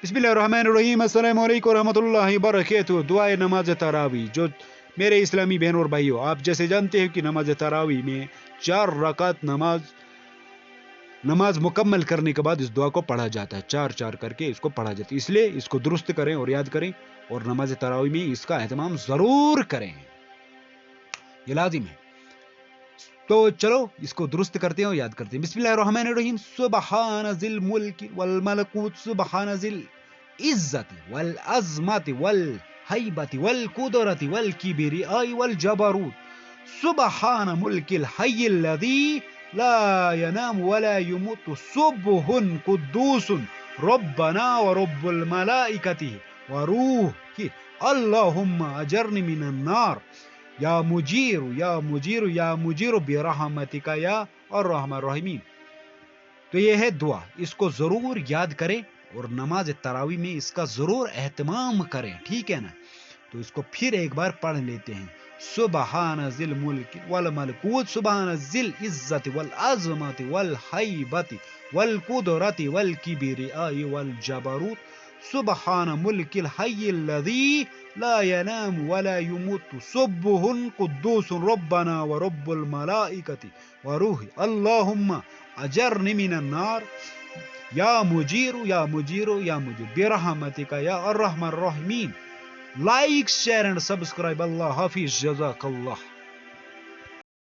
بسم اللہ الرحمن الرحیم، السلام علیکم ورحمۃ اللہ وبرکاتہ۔ دعائے نماز تراویح، جو میرے اسلامی بہنوں اور بھائیوں، آپ جیسے جانتے ہیں کہ نماز تراویح میں 4 رکعت نماز مکمل کرنے کے بعد اس دعا کو پڑھا جاتا ہے، 4 کر کے اس کو پڑھا جاتا ہے۔ اس لیے اس کو درست کریں اور یاد کریں، اور نماز تراویح میں اس کا اہتمام ضرور کریں، یہ لازم ہے۔ تو چلو اس کو درست کرتے ہیں اور یاد کرتے ہیں۔ بسم اللہ الرحمن الرحیم، سبحان ذی الملک والملکوت، سبحان ذی العزت والعظمت والہیبت والقدرت والکبریاء والجبروت، سبحان ملک الحی الذی لا ینام ولا یموت، سبح قدوس ربنا ورب الملائکۃ وروح، اللہم اجرنی من النار یا مجیر یا مجیر یا مجیر برحمتک یا الرحمن الرحیم۔ تو یہ ہے دعا، اس کو ضرور یاد کریں اور نماز تراویح میں اس کا ضرور اہتمام کریں، ٹھیک ہے نا؟ تو اس کو پھر ایک بار پڑھ لیتے ہیں، سبحان ذی الملک والملکوت، سبحان ذی العزت والعظمت والہیبت والقدرت والکبریاء والجبروت، سبحان ملک الحی الذی لا ینام ولا یموت، سبح قدوس ربنا ورب الملائکۃ وروح، اللہم اجرنی من النار یا مجیر یا مجیر یا مجیر برحمتک یا الرحمن الرحیم۔ Like, share and subscribe. اللہ حافظ، جزاک اللہ۔